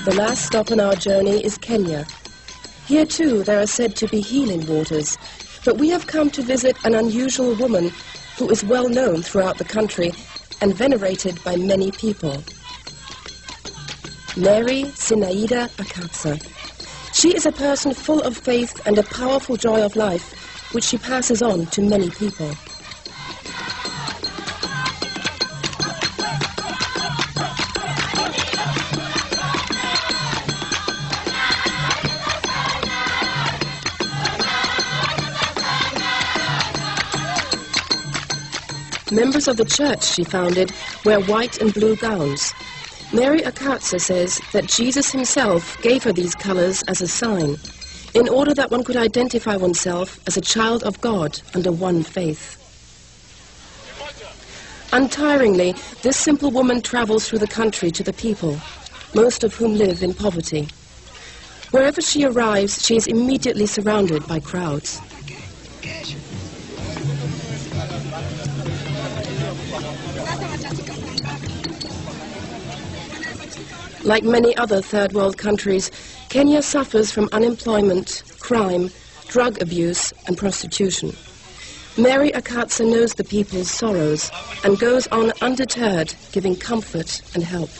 The last stop on our journey is Kenya. Here too there are said to be healing waters, but we have come to visit an unusual woman who is well known throughout the country and venerated by many people. Mary Sinaida Akatsa. She is a person full of faith and a powerful joy of life, which she passes on to many people. Members of the church she founded wear white and blue gowns. Mary Akatsa says that Jesus himself gave her these colors as a sign, in order that one could identify oneself as a child of God under one faith. Untiringly, this simple woman travels through the country to the people, most of whom live in poverty. Wherever she arrives, she is immediately surrounded by crowds. Like many other third world countries, Kenya suffers from unemployment, crime, drug abuse and prostitution. Mary Akatsa knows the people's sorrows and goes on undeterred, giving comfort and help.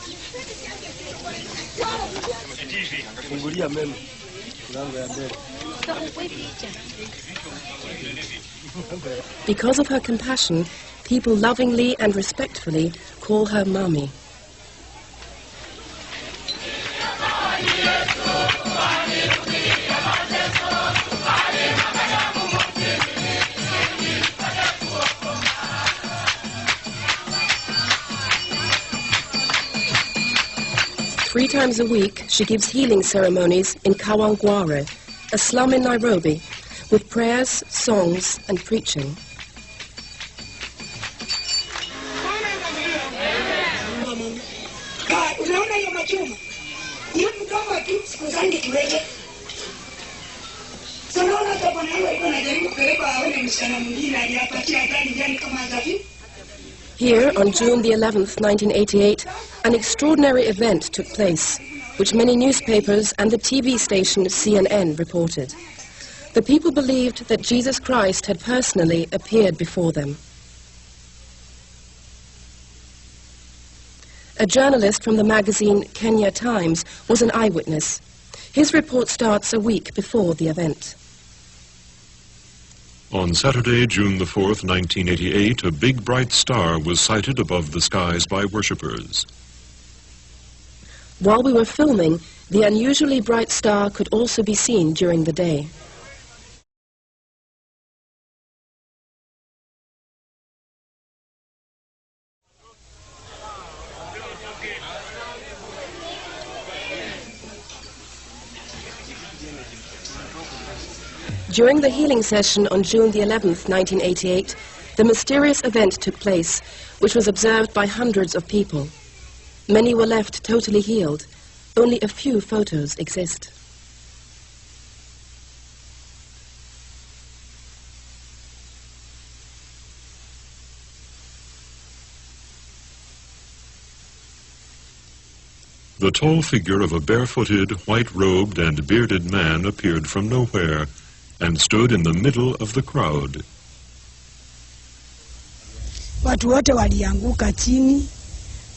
Because of her compassion, people lovingly and respectfully call her Mami. Three times a week, she gives healing ceremonies in Kawangware, a slum in Nairobi, with prayers, songs, and preaching. Here, on June the 11th, 1988, an extraordinary event took place, which many newspapers and the TV station CNN reported. The people believed that Jesus Christ had personally appeared before them. A journalist from the magazine Kenya Times was an eyewitness. His report starts a week before the event. On Saturday, June the 4th, 1988, a big bright star was sighted above the skies by worshippers. While we were filming, the unusually bright star could also be seen during the day. During the healing session on June the 11th, 1988, the mysterious event took place, which was observed by hundreds of people. Many were left totally healed. Only a few photos exist. The tall figure of a barefooted, white-robed and bearded man appeared from nowhere and stood in the middle of the crowd. Watu wote walianguka chini,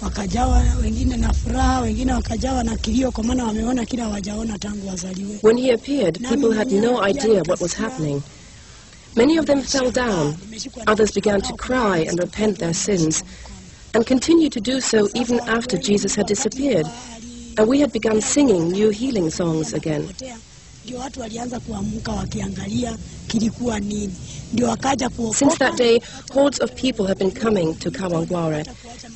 wakajawa wengine na furaha, wengine wakajawa na kilio kwa maana wameona kila hawajaona tangu wazaliwe. When he appeared, people had no idea what was happening. Many of them fell down. Others began to cry and repent their sins, and continued to do so even after Jesus had disappeared, and we had begun singing new healing songs again. Since that day, hordes of people have been coming to Kawangware,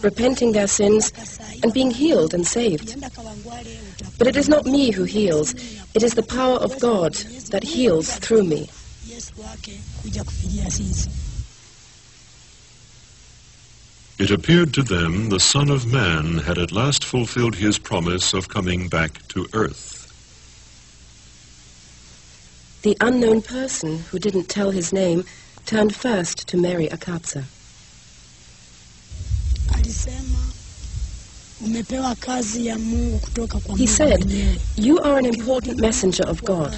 repenting their sins and being healed and saved. But it is not me who heals, it is the power of God that heals through me. It appeared to them the Son of Man had at last fulfilled his promise of coming back to earth. The unknown person, who didn't tell his name, turned first to Mary Akatsa. Umepewa kazi ya Mungu kutoka kwa He Mungu said, mwenyewe. "You are an important messenger of God.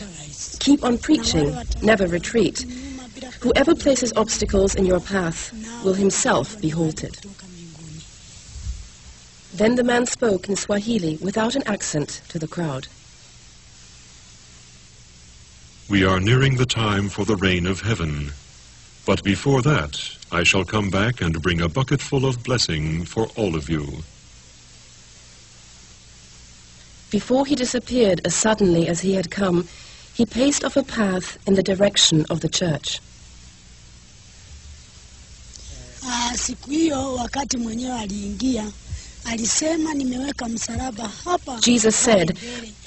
Keep on preaching, never retreat. Whoever places obstacles in your path will himself be halted." Then the man spoke in Swahili without an accent to the crowd. We are nearing the time for the rain of heaven. But before that, I shall come back and bring a bucketful of blessing for all of you. Before he disappeared as suddenly as he had come, he paced off a path in the direction of the church. Siku hiyo wakati mwenyewe aliingia, alisema nimeweka msalaba hapa. Jesus said,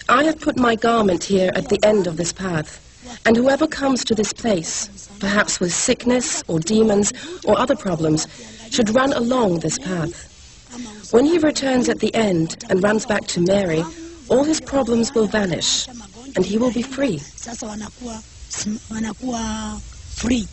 "I have put my garment here at the end of this path, and whoever comes to this place, perhaps with sickness or demons or other problems, should run along this path. When he returns at the end and runs back to Mary, all his problems will vanish, and he will be free." Sasa wanakuwa free.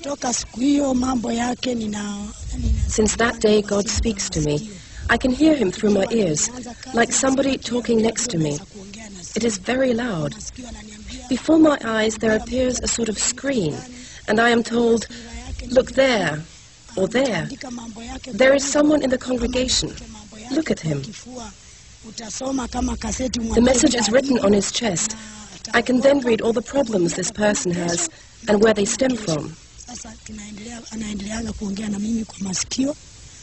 Toka siku hiyo mambo yake Since that day, God speaks to me. I can hear him through my ears, like somebody talking next to me. It is very loud. Before my eyes there appears a sort of screen, and I am told, "Look there," or "There. There is someone in the congregation. Look at him." The message is written on his chest. I can then read all the problems this person has and where they stem from. Sasa anaendeleaga kuongea na mimi kwa masikio,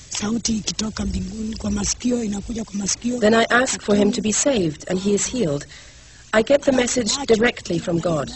sauti ikitoka mbinguni kwa masikio inakuja kwa masikio. Then I ask for him to be saved, and he is healed. I get the message directly from God.